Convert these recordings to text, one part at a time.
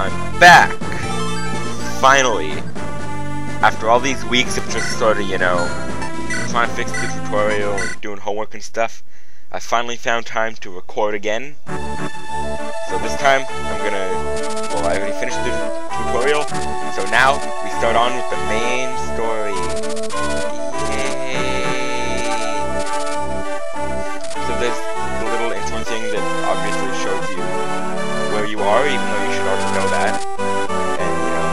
I'm back! Finally! After all these weeks of just sort of, you know, trying to fix the tutorial and doing homework and stuff, I finally found time to record again. So this time, I'm gonna... Well, I already finished the tutorial, so now we start on with the main story. Yay! So there's the little intro thing that obviously shows you where you are, even though you should already know that. And, you know,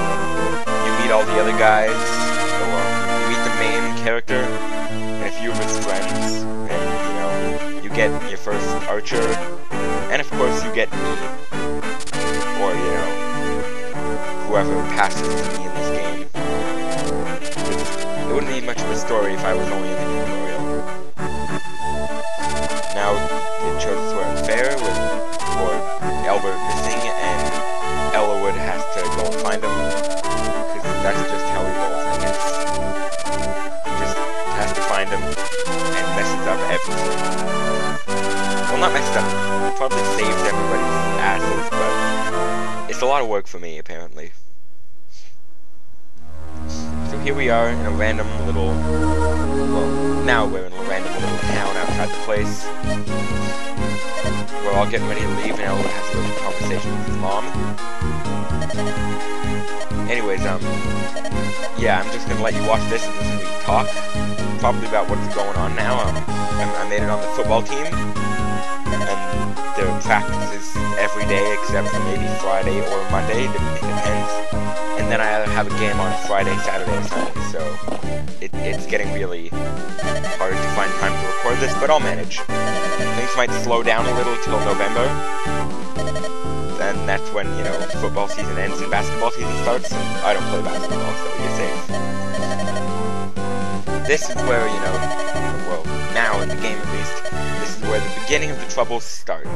you meet all the other guys, or you meet the main character, and a few of his friends, and, you know, you get your first archer, and of course you get me. Or, you know, whoever passes to me in this game. It wouldn't be much of a story if I was only in the tutorial. Now, it shows us we're in fair with Lord Albert missing, and Eliwood has to go and find him, because that's just how he rolls, I guess. He just has to find him, and messes up everything. Well, not messes up, probably saves everybody's asses, but it's a lot of work for me, apparently. So here we are in a random little... Well, now we're in a random little town outside the place. We're all getting ready to leave, and Eliwood has a little conversation with his mom. Anyways, yeah, I'm just gonna let you watch this and listen to me talk. Probably about what's going on now. I made it on the football team. And there are practices every day except for maybe Friday or Monday, it depends. And then I either have a game on Friday, Saturday, or Sunday, so it's getting really hard to find time to record this, but I'll manage. Things might slow down a little till November, and that's when, you know, football season ends and basketball season starts, and I don't play basketball, so you're safe. This is where, you know, well, now in the game at least, where the beginning of the troubles start.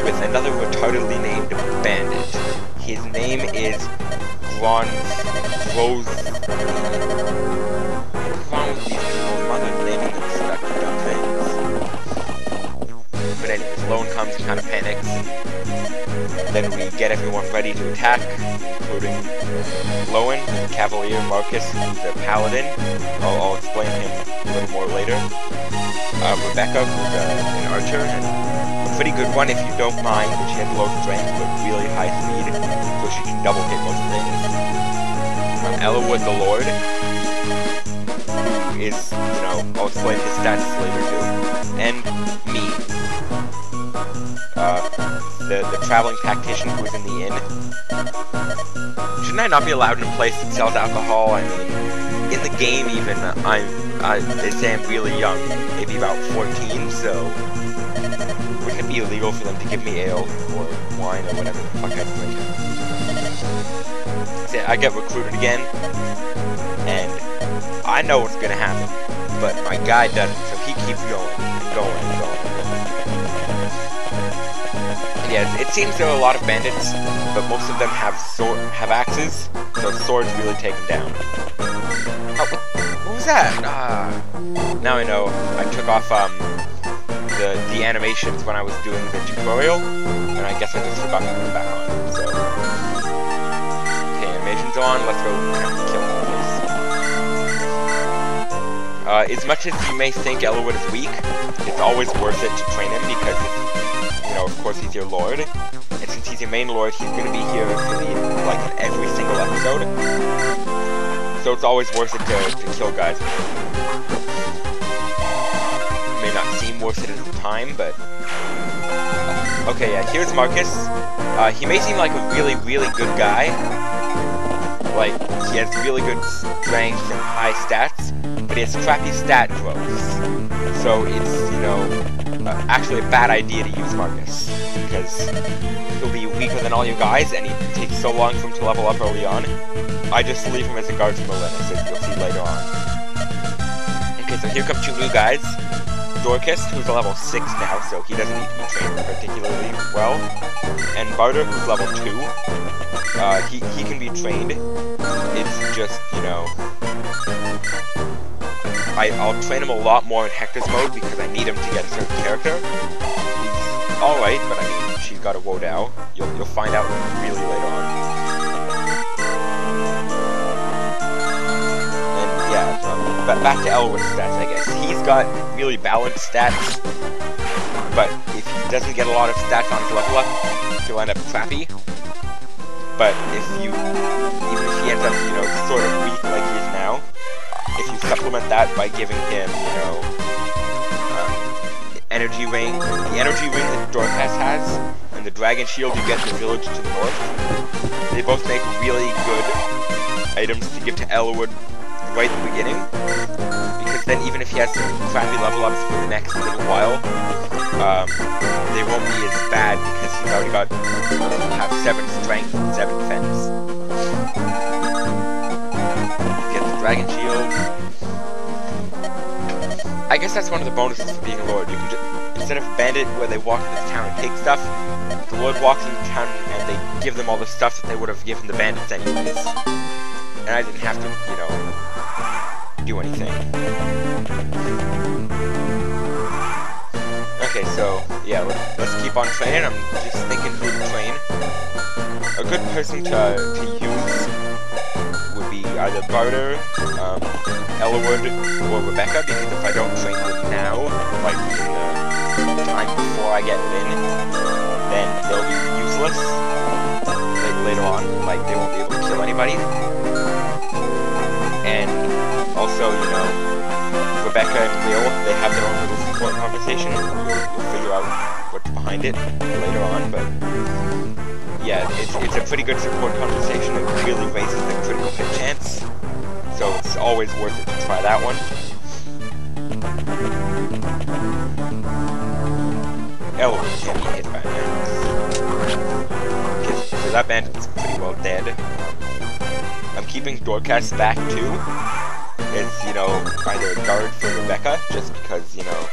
With another retardedly named bandit. His name is Rose. What's wrong with these people's mothers naming them such dumb things? But anyways, Lowen comes and kind of panics. Then we get everyone ready to attack, including Lowen, the Cavalier, Marcus, the Paladin. I'll explain him a little more later. Rebecca, who's an archer, and a pretty good one if you don't mind, but she has low strength but really high speed, so she can double hit most things. Eliwood the Lord, who is, you know, I'll explain his stats later too, and me. The traveling tactician who is in the inn. Shouldn't I not be allowed in a place that sells alcohol? I mean, in the game even, they say I'm really young, maybe about 14, so wouldn't it be illegal for them to give me ale or wine or whatever the fuck I drink? So I get recruited again, and I know what's gonna happen, but my guy doesn't, so he keeps going and going and going. And yeah, it seems there are a lot of bandits, but most of them have axes, so swords really take them down. Oh, what was that? Now I know. I took off the animations when I was doing the tutorial, and I guess I just forgot to put them back on. So, okay, animations on. Let's go kill enemies. As much as you may think Eliwood is weak, it's always worth it to train him because, you know, of course he's your lord, and since he's your main lord, he's gonna be here for the like in every single episode. So it's always worth it to kill guys with him. It may not seem worth it at the time, but... Okay, yeah, here's Marcus. He may seem like a really, really good guy. Like, he has really good strength and high stats, but he has crappy stat growth. So it's, you know, actually a bad idea to use Marcus, because he'll be weaker than all you guys, and he takes so long for him to level up early on. I just leave him as a guard from Melinus, as you'll see later on. Okay, so here come two new guys. Dorcas, who's a level 6 now, so he doesn't need to be trained particularly well. And Barter, who's level 2. He can be trained. It's just, you know... I'll train him a lot more in Hector's mode, because I need him to get a certain character. He's alright, but I mean, she's got a Wodao. You'll find out really later on. And yeah, back to Eliwood's stats, I guess. He's got really balanced stats, but if he doesn't get a lot of stats on his level up, he'll end up crappy. But even if he ends up, you know, sort of weak like he is now, if you supplement that by giving him, you know, energy ring, the energy ring that Dorcas has, and the dragon shield you get in the village to the north, they both make really good items to give to Eliwood right at the beginning, because then even if he has some crappy level ups for the next little while, they won't be as bad because he's already got have 7 strength and 7 defense. Get the dragon shield. I guess that's one of the bonuses for being a lord. You can just, instead of a bandit where they walk into the town and take stuff, the lord walks into town and they give them all the stuff that they would have given the bandits anyways. And I didn't have to, you know, do anything. Okay, so, yeah, let's keep on training. I'm just thinking who to train. A good person to use would be either Barter, Eliwood, or Rebecca, because if I don't train them now, like in the time before I get in, then they'll be useless later on, like they won't be able to kill anybody. And also, you know, Rebecca and Leo, they have their own little support conversation. You'll figure out what's behind it later on, but yeah, it's a pretty good support conversation. It really raises the critical hit chance, so it's always worth it to try that one. Eliwood can't be hit by bandits. So that bandit's pretty well dead. I'm keeping Dorcas back too. It's, you know, either a guard for Rebecca, just because, you know,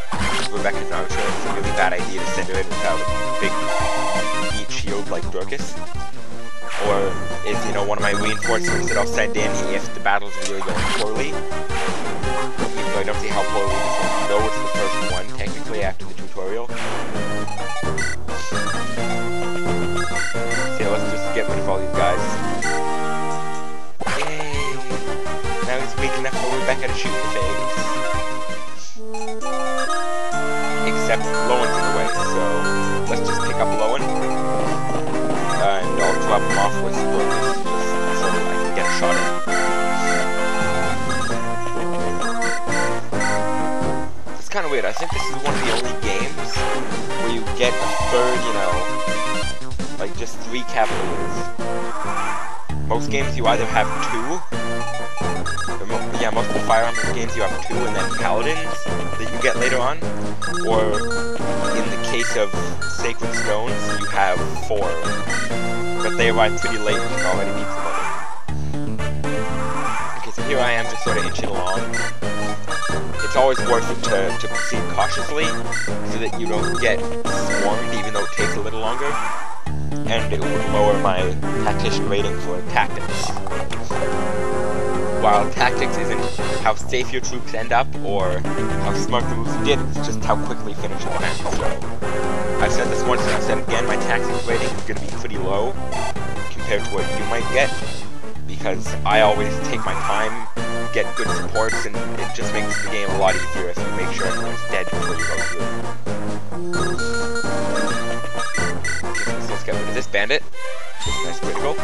Rebecca's not sure it's a really bad idea to send her in without a big meat shield like Dorcas. Or is, you know, one of my reinforcements that I'll send in if the battle's really going poorly. Even though I don't see how poorly this one go, it's the first one, technically, after the tutorial. So let's just get rid of all these guys. Weak enough for Rebecca to shoot in the face. Except Lowen's in the way, so let's just pick up Lowen. And I'll drop him off with Dorcas, just so that I can get a shot in. It's kind of weird. I think this is one of the only games where you get a third, you know, like just 3 cavaliers. Most games you either have 2. Yeah, most of the Fire Emblem games you have 2 and then paladins that you get later on. Or, in the case of Sacred Stones, you have 4. But they arrive pretty late and you can already beat some of them. Okay, so here I am just sort of inching along. It's always worth it to proceed cautiously, so that you don't get swarmed even though it takes a little longer. And it would lower my tactician rating for tactics. While tactics isn't how safe your troops end up, or how smart the moves you did, it's just how quickly you finish the match. So, I've said this once and I've said it again, my tactics rating is going to be pretty low, compared to what you might get, because I always take my time, get good supports, and it just makes the game a lot easier if you make sure everyone's dead before you go through. Okay, so let's get rid of this bandit. Nice critical.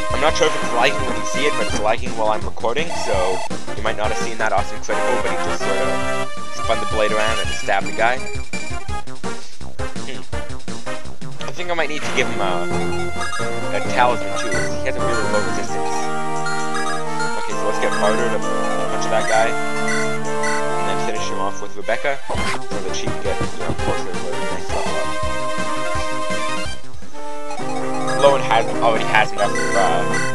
I'm not sure if it's lagging when you see it, but it's lagging while I'm recording, so you might not have seen that awesome critical, but he just sort of spun the blade around and stabbed the guy. I think I might need to give him a talisman too, because he has a really low resistance. Okay, so let's get Barter to punch that guy, and then finish him off with Rebecca, so that she can get, you know, closer to a nice level up. Lowen already has enough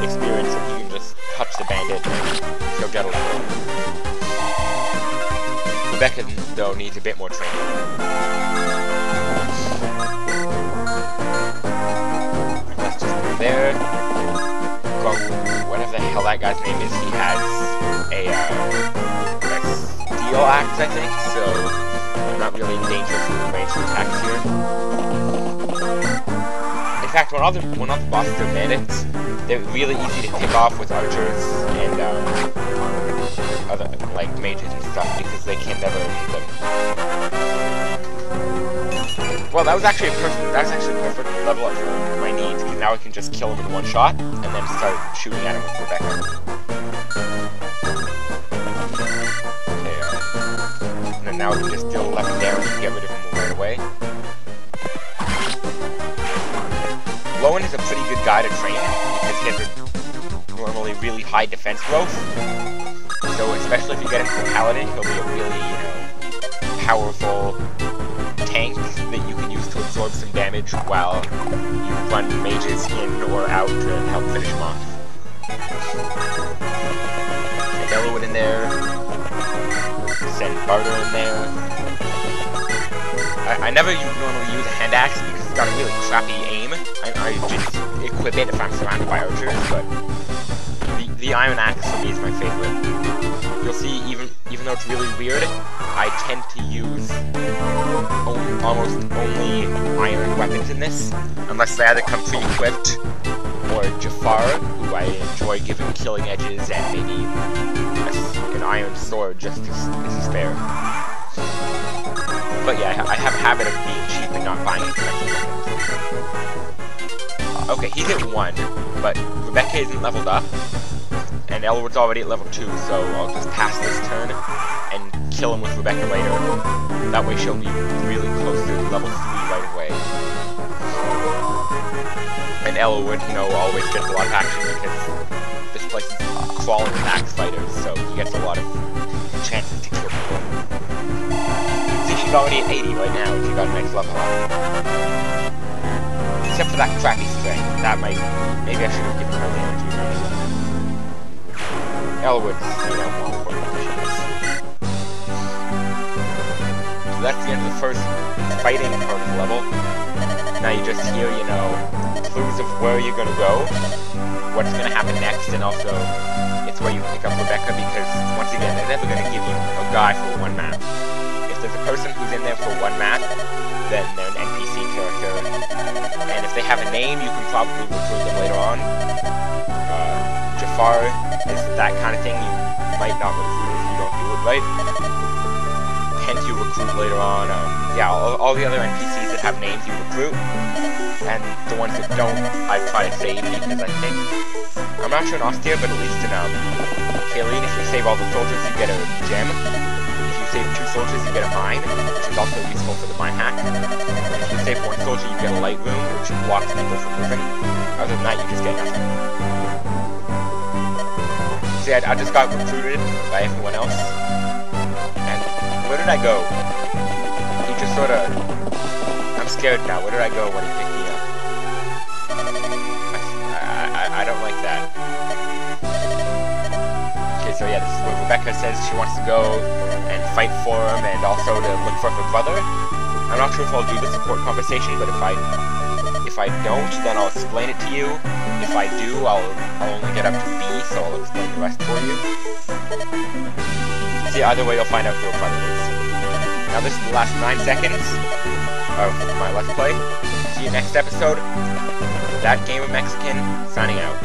experience that you can just touch the bandit and he'll get a level. Rebecca, though, needs a bit more training. Let's just go there. Go, whatever the hell that guy's name is, he has a steel axe, I think, so I'm not really in danger from ranged attacks here. In fact, when all the bosses are bandits, they're really easy to pick off with archers and other like mages and stuff because they can never hit them. Well, that was actually a perfect level up for my needs because now I can just kill him in one shot and then start shooting at him with Rebecca. Okay, and then now we can just deal 11 damage and get rid of him right away. Lowen is a pretty good guy to train because he has a normally really high defense growth. So especially if you get him from Paladin, he'll be a really, powerful tank that you can use to absorb some damage while you run mages in or out to help finish him off. Send Eliwood in there. Send Barter in there. I never normally use a hand axe because it's got a really crappy aim. I just equip it if I'm surrounded by archers, but the iron axe for me is my favorite. You'll see, even though it's really weird, I tend to use almost only iron weapons in this, unless they either come pre-equipped, or Jafar, who I enjoy giving killing edges, and maybe an iron sword just as a spare. But yeah, I have a habit of being cheap and not buying expensive weapons. Okay, he's at 1, but Rebecca isn't leveled up, and Eliwood's already at level 2, so I'll just pass this turn and kill him with Rebecca later. That way she'll be really close to level 3 right away. And Eliwood, always gets a lot of action because this place is crawling with axe fighters, so he gets a lot of chances to kill people. See, she's already at 80 right now, and she got a nice level up. Except for that crappy strength. That maybe I should have given her the energy. Eliwood's, more important than she is. So that's the end of the first fighting part of the level. Now you just hear, clues of where you're gonna go, what's gonna happen next, and also it's where you pick up Rebecca because, once again, they're never gonna give you a guy for one map. If there's a person who's in there for one map, then they're an NPC character. And if they have a name, you can probably recruit them later on. Jafar is that kind of thing you might not recruit if you don't do it right. Hence you recruit later on. All the other NPCs that have names you recruit. And the ones that don't, I try to save because I think... I'm not sure in Austere, but at least in Kaleen, if you save all the soldiers, you get a gem. If you save 2 soldiers, you get a mine, which is also useful for the mine hack. If you save 1 soldier, you get a light rune, which blocks people from moving. Other than that, you just get nothing. See, I just got recruited by everyone else. And where did I go? He just sorta... I'm scared now. Where did I go when he picked me up? I don't like that. Okay, so yeah, this is where Rebecca says she wants to go and fight for him and also to look for her brother. I'm not sure if I'll do the support conversation, but if I don't, then I'll explain it to you. If I do, I'll only get up to B, so I'll explain the rest for you. See, either way, you'll find out who her brother is. Now this is the last 9 seconds of my Let's Play. See you next episode. That Game of Mexican, signing out.